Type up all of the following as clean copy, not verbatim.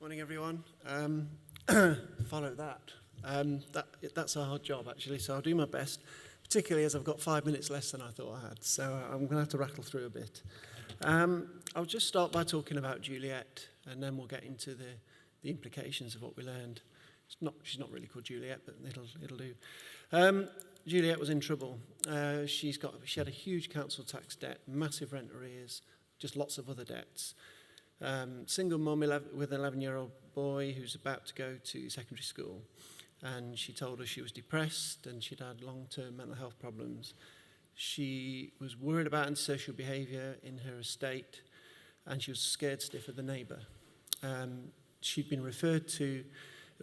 Morning, everyone. Follow that. That's a hard job, actually, so I'll do my best, particularly as I've got 5 minutes less than I thought I had, so I'm going to have to rattle through a bit. I'll just start by talking about Juliet, and then we'll get into the implications of what we learned. She's not really called Juliet, but it'll do. Juliet was in trouble. She had a huge council tax debt, massive rent arrears, just lots of other debts. Single mum with an 11-year-old boy who's about to go to secondary school, and she told us she was depressed and she'd had long-term mental health problems. She was worried about antisocial behaviour in her estate, and she was scared stiff of the neighbour. She'd been referred to,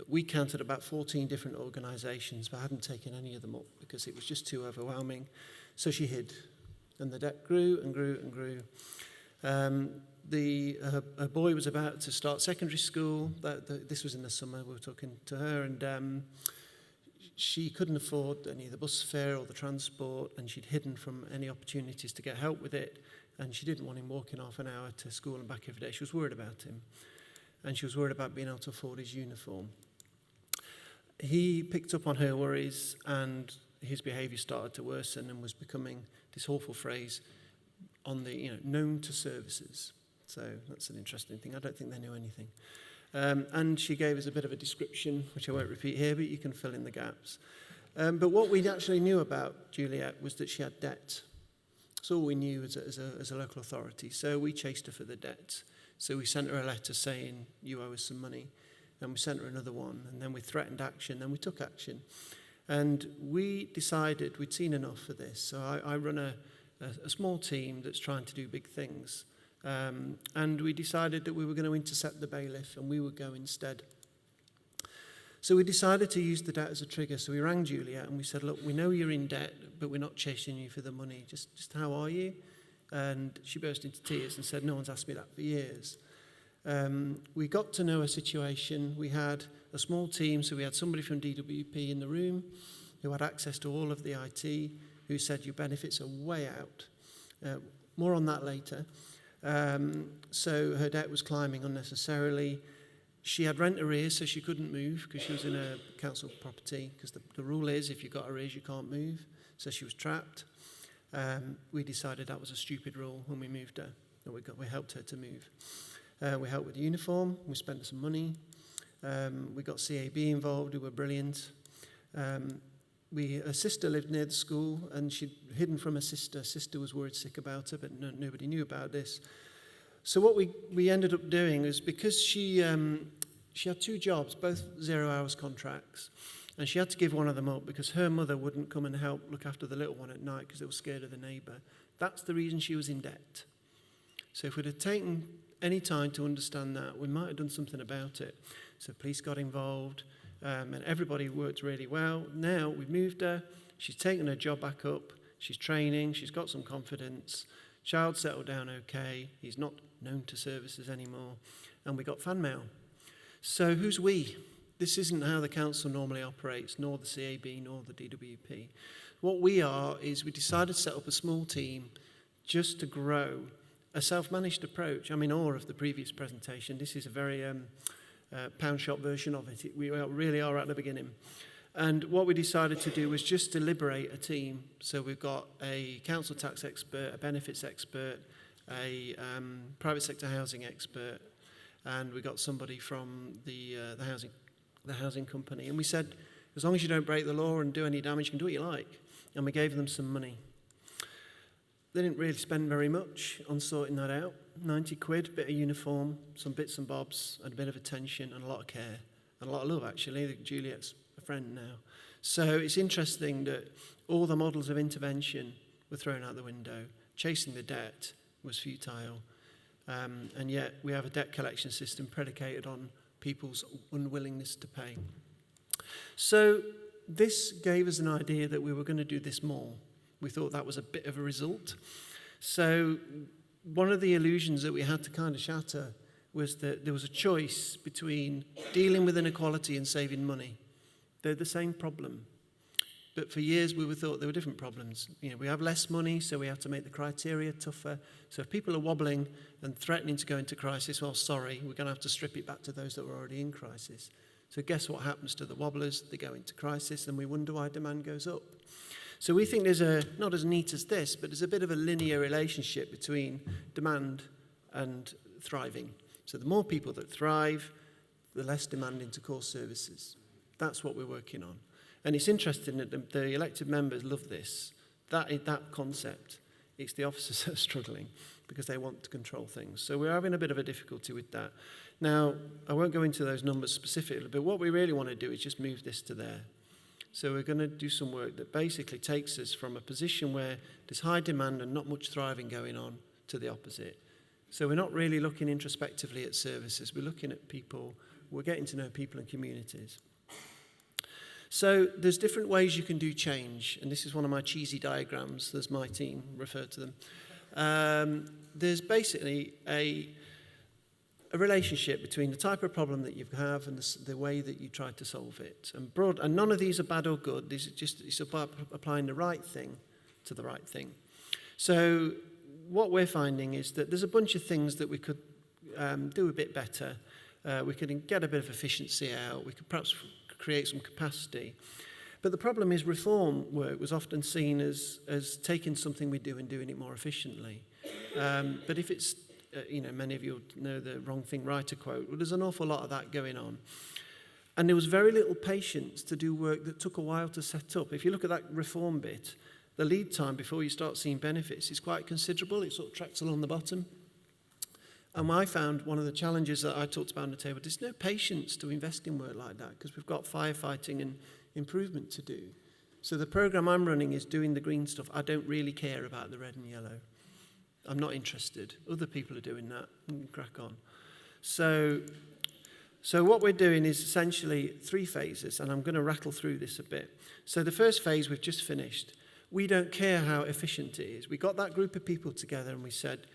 we counted about 14 different organisations, but I hadn't taken any of them up because it was just too overwhelming. So she hid, and the debt grew and grew and grew. Her boy was about to start secondary school. This was in the summer. We were talking to her, and she couldn't afford any of the bus fare or the transport, and she'd hidden from any opportunities to get help with it, and she didn't want him walking half an hour to school and back every day. She was worried about him, and she was worried about being able to afford his uniform. He picked up on her worries, and his behaviour started to worsen and was becoming this awful phrase on the, known to services. So that's an interesting thing. I don't think they knew anything. And she gave us a bit of a description, which I won't repeat here, but you can fill in the gaps. But what we actually knew about Juliet was that she had debt. That's all we knew as a local authority. So we chased her for the debt. So we sent her a letter saying, you owe us some money. And we sent her another one. And then we threatened action. Then we took action. And we decided we'd seen enough for this. So I run a small team that's trying to do big things. And we decided that we were going to intercept the bailiff and we would go instead. So we decided to use the debt as a trigger. So we rang Juliet and we said, look, we know you're in debt, but we're not chasing you for the money. Just how are you? And she burst into tears and said, no one's asked me that for years. We got to know her situation. We had a small team, so we had somebody from DWP in the room who had access to all of the IT, who said your benefits are way out. More on that later. So her debt was climbing unnecessarily. She had rent arrears, so she couldn't move because she was in a council property, because the rule is if you've got arrears, you can't move. So she was trapped. We decided that was a stupid rule when we moved her. And we helped her to move. We helped with the uniform. We spent some money. We got CAB involved, who were brilliant. Her sister lived near the school, and she'd hidden from her sister. Sister was worried sick about her, but nobody knew about this. So what we ended up doing is, because she had two jobs, both 0 hours contracts, and she had to give one of them up because her mother wouldn't come and help look after the little one at night because they were scared of the neighbour. That's the reason she was in debt. So if we'd have taken any time to understand that, we might have done something about it. So police got involved. And everybody worked really well. Now we've moved her. She's taken her job back up. She's training. She's got some confidence. Child settled down okay. He's not known to services anymore. And we got fan mail. So who's we? This isn't how the council normally operates, nor the CAB, nor the DWP. What we are is we decided to set up a small team just to grow a self-managed approach. I'm in awe of the previous presentation. This is a very pound shop version of it. We really are at the beginning. And what we decided to do was just to liberate a team. So we've got a council tax expert, a benefits expert, a private sector housing expert, and we got somebody from the housing company. And we said, as long as you don't break the law and do any damage, you can do what you like. And we gave them some money. They didn't really spend very much on sorting that out. 90 quid, bit of uniform, some bits and bobs, and a bit of attention, and a lot of care, and a lot of love, actually. Juliet's a friend now. So it's interesting that all the models of intervention were thrown out the window. Chasing the debt was futile. And yet we have a debt collection system predicated on people's unwillingness to pay. So this gave us an idea that we were going to do this more. We thought that was a bit of a result. So one of the illusions that we had to kind of shatter was that there was a choice between dealing with inequality and saving money. They're the same problem. But for years we thought there were different problems. We have less money, so we have to make the criteria tougher. So if people are wobbling and threatening to go into crisis, well, sorry, we're going to have to strip it back to those that were already in crisis. So guess what happens to the wobblers? They go into crisis, and we wonder why demand goes up. So we think there's not as neat as this, but there's a bit of a linear relationship between demand and thriving. So the more people that thrive, the less demand into core services. That's what we're working on. And it's interesting that the elected members love this, that concept. It's the officers that are struggling because they want to control things. So we're having a bit of a difficulty with that. Now, I won't go into those numbers specifically, but what we really want to do is just move this to there. So we're going to do some work that basically takes us from a position where there's high demand and not much thriving going on to the opposite. So we're not really looking introspectively at services. We're looking at people. We're getting to know people and communities. So there's different ways you can do change, and this is one of my cheesy diagrams, as my team referred to them. There's basically a relationship between the type of problem that you have and the way that you try to solve it. And none of these are bad or good. It's about applying the right thing to the right thing. So what we're finding is that there's a bunch of things that we could do a bit better. We could get a bit of efficiency out. We could perhaps create some capacity. But the problem is reform work was often seen as taking something we do and doing it more efficiently. But if it's, many of you know the wrong thing right to quote, well, there's an awful lot of that going on. And there was very little patience to do work that took a while to set up. If you look at that reform bit, the lead time before you start seeing benefits is quite considerable. It sort of tracks along the bottom. And I found one of the challenges that I talked about on the table, there's no patience to invest in work like that because we've got firefighting and improvement to do. So the program I'm running is doing the green stuff. I don't really care about the red and yellow. I'm not interested. Other people are doing that. Crack on. So what we're doing is essentially 3 phases, and I'm going to rattle through this a bit. So the first phase we've just finished. We don't care how efficient it is. We got that group of people together and we said,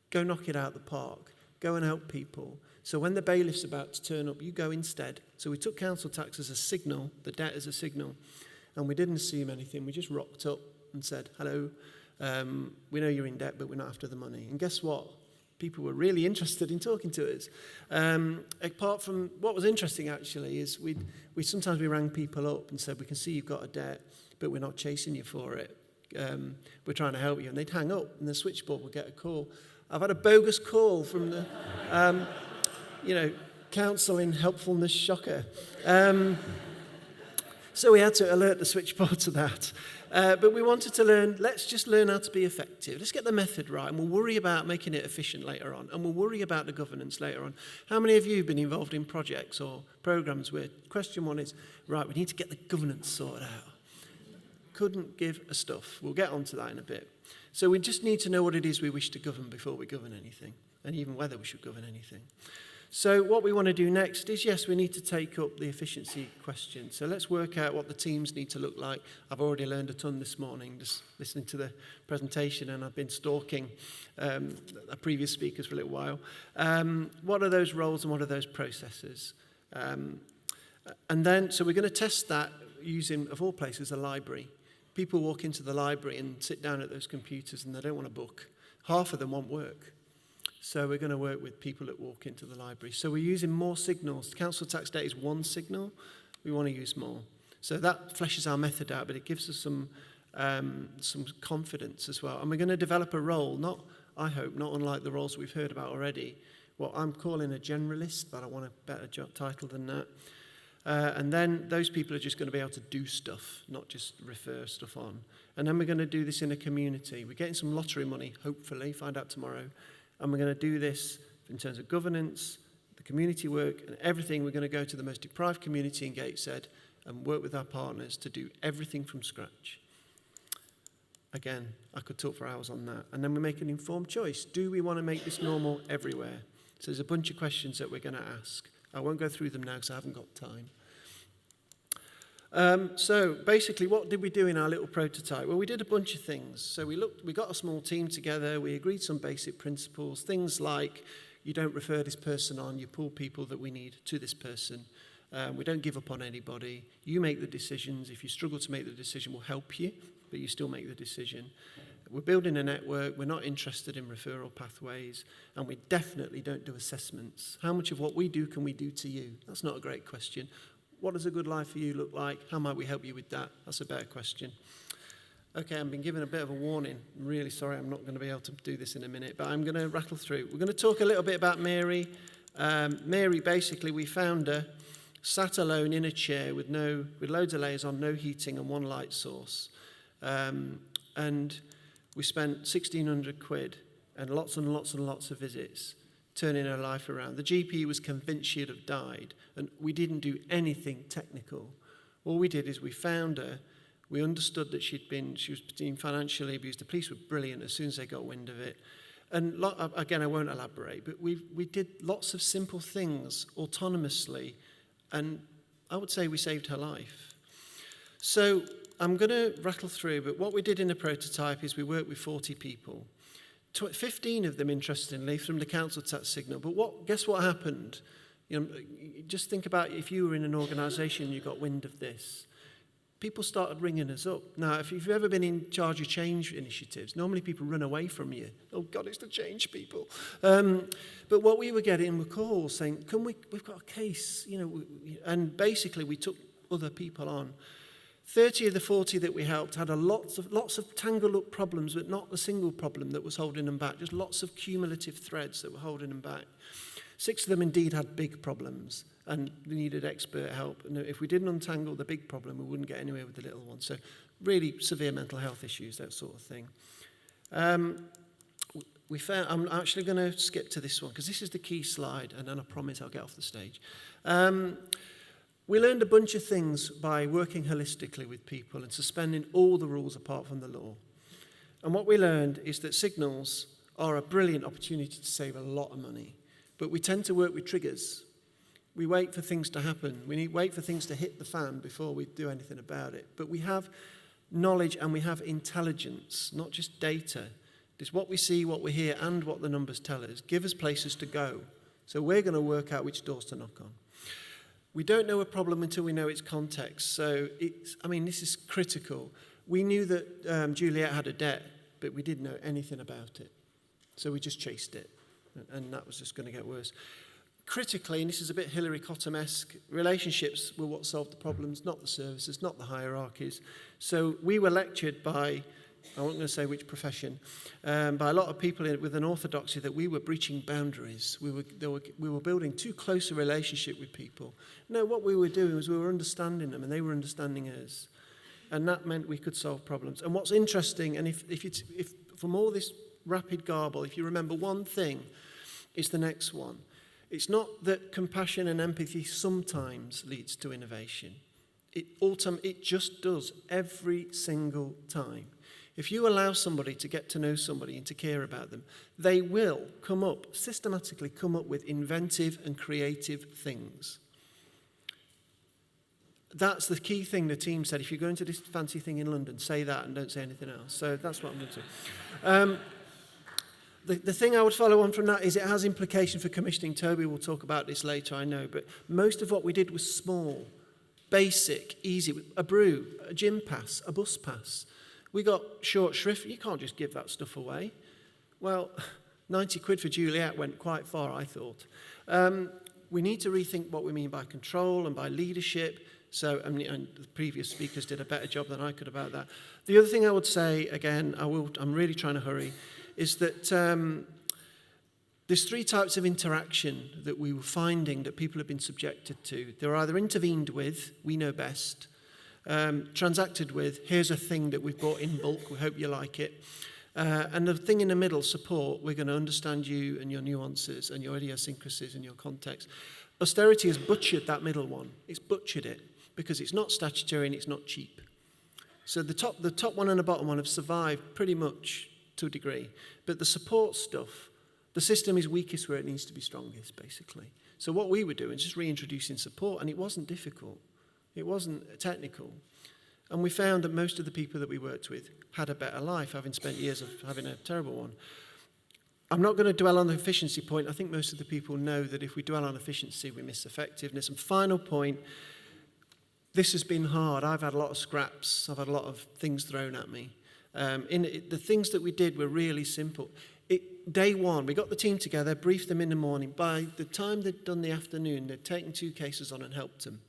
go knock it out the park. Go and help people. So when the bailiff's about to turn up, you go instead. So we took council tax as a signal, the debt as a signal, and we didn't assume anything. We just rocked up and said, hello, we know you're in debt, but we're not after the money. And guess what? People were really interested in talking to us. Apart from what was interesting, actually, is we sometimes rang people up and said, we can see you've got a debt, but we're not chasing you for it. We're trying to help you. And they'd hang up, and the switchboard would get a call. I've had a bogus call from the, council in helpfulness shocker. So we had to alert the switchboard to that. But we wanted to let's just learn how to be effective. Let's get the method right, and we'll worry about making it efficient later on, and we'll worry about the governance later on. How many of you have been involved in projects or programs where question one is, right, we need to get the governance sorted out? Couldn't give a stuff. We'll get onto that in a bit. So we just need to know what it is we wish to govern before we govern anything, and even whether we should govern anything. So what we want to do next is, yes, we need to take up the efficiency question. So let's work out what the teams need to look like. I've already learned a ton this morning just listening to the presentation, and I've been stalking a previous speakers for a little while. What are those roles and what are those processes? And then, so we're going to test that using, of all places, a library. People walk into the library and sit down at those computers and they don't want a book. Half of them want work. So we're going to work with people that walk into the library. So we're using more signals. Council tax debt is one signal. We want to use more. So that fleshes our method out, but it gives us some confidence as well. And we're going to develop a role, not unlike the roles we've heard about already. What I'm calling a generalist, but I want a better title than that. And then those people are just going to be able to do stuff, not just refer stuff on. And then we're going to do this in a community. We're getting some lottery money, hopefully, find out tomorrow. And we're going to do this in terms of governance, the community work, and everything. We're going to go to the most deprived community in Gateshead and work with our partners to do everything from scratch. Again, I could talk for hours on that. And then we make an informed choice. Do we want to make this normal everywhere? So there's a bunch of questions that we're going to ask. I won't go through them now because I haven't got time. So basically, what did we do in our little prototype? Well, we did a bunch of things. So we got a small team together. We agreed some basic principles, things like you don't refer this person on, you pull people that we need to this person. We don't give up on anybody. You make the decisions. If you struggle to make the decision, we'll help you, but you still make the decision. We're building a network. We're not interested in referral pathways, and we definitely don't do assessments. How much of what we do can we do to you? That's not a great question. What does a good life for you look like? How might we help you with that? That's a better question. Okay, I've been given a bit of a warning. I'm really sorry I'm not going to be able to do this in a minute, but I'm going to rattle through. We're going to talk a little bit about Mary. Mary, basically, we found her sat alone in a chair with loads of layers on, no heating and one light source. And we spent 1,600 quid and lots and lots and lots of visits turning her life around. The GP was convinced she'd have died, and we didn't do anything technical. All we did is we found her. We understood that she was being financially abused. The police were brilliant as soon as they got wind of it. And again, I won't elaborate, but we did lots of simple things autonomously, and I would say we saved her life. So I'm going to rattle through, but what we did in the prototype is we worked with 40 people. 15 of them, interestingly, from the council tax signal. But guess what happened? Just think about if you were in an organisation and you got wind of this. People started ringing us up. Now, if you've ever been in charge of change initiatives, normally people run away from you. Oh, God, it's the change people. But what we were getting were calls saying, we've got a case, and basically we took other people on. 30 of the 40 that we helped had lots of tangled up problems, but not a single problem that was holding them back, just lots of cumulative threads that were holding them back. 6 of them indeed had big problems and needed expert help. And if we didn't untangle the big problem, we wouldn't get anywhere with the little one. So really severe mental health issues, that sort of thing. I'm actually going to skip to this one because this is the key slide, and then I promise I'll get off the stage. We learned a bunch of things by working holistically with people and suspending all the rules apart from the law. And what we learned is that signals are a brilliant opportunity to save a lot of money. But we tend to work with triggers. We wait for things to happen. We wait for things to hit the fan before we do anything about it. But we have knowledge and we have intelligence, not just data. It's what we see, what we hear, and what the numbers tell us. Give us places to go. So we're going to work out which doors to knock on. We don't know a problem until we know its context. So this is critical. We knew that Juliet had a debt, but we didn't know anything about it. So we just chased it. And that was just going to get worse. Critically, and this is a bit Hillary Cottam-esque, relationships were what solved the problems, not the services, not the hierarchies. So we were lectured by, I won't going to say which profession, by a lot of people with an orthodoxy that we were breaching boundaries. We were building too close a relationship with people. No, what we were doing was we were understanding them and they were understanding us. And that meant we could solve problems. And what's interesting, and if from all this rapid garble, if you remember one thing, it's the next one. It's not that compassion and empathy sometimes leads to innovation. It just does every single time. If you allow somebody to get to know somebody and to care about them, they will systematically come up with inventive and creative things. That's the key thing the team said. If you're going to this fancy thing in London, say that and don't say anything else. So that's what I'm going to do. The thing I would follow on from that is it has implication for commissioning. Toby will talk about this later, I know. But most of what we did was small, basic, easy. A brew, a gym pass, a bus pass. We got short shrift. You can't just give that stuff away. Well, 90 quid for Juliet went quite far, I thought. We need to rethink what we mean by control and by leadership. So, and the previous speakers did a better job than I could about that. The other thing I would say, again, I'm really trying to hurry, is that there's 3 types of interaction that we were finding that people have been subjected to. They're either intervened with, we know best, transacted with, here's a thing that we've bought in bulk, we hope you like it. And the thing in the middle, support, we're going to understand you and your nuances and your idiosyncrasies and your context. Austerity has butchered that middle one. It's butchered it because it's not statutory and it's not cheap. So the top one and the bottom one have survived pretty much to a degree. But the support stuff, the system is weakest where it needs to be strongest, basically. So what we were doing is just reintroducing support, and it wasn't difficult. It wasn't technical. And we found that most of the people that we worked with had a better life, having spent years of having a terrible one. I'm not going to dwell on the efficiency point. I think most of the people know that if we dwell on efficiency, we miss effectiveness. And final point, this has been hard. I've had a lot of scraps. I've had a lot of things thrown at me. The things that we did were really simple. Day one, we got the team together, briefed them in the morning. By the time they'd done the afternoon, they'd taken 2 cases on and helped them.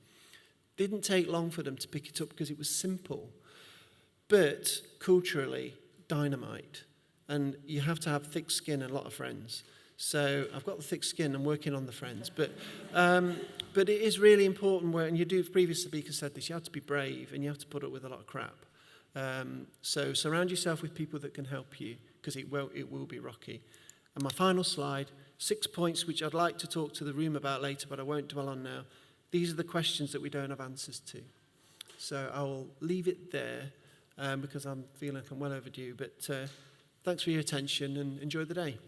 Didn't take long for them to pick it up because it was simple. But culturally, dynamite. And you have to have thick skin and a lot of friends. So I've got the thick skin, I'm working on the friends. But it is really important when you do, previous speaker said this, you have to be brave and you have to put up with a lot of crap. So surround yourself with people that can help you, because it will be rocky. And my final slide, 6 points which I'd like to talk to the room about later, but I won't dwell on now. These are the questions that we don't have answers to. So I will leave it there because I'm feeling like I'm well overdue. But thanks for your attention and enjoy the day.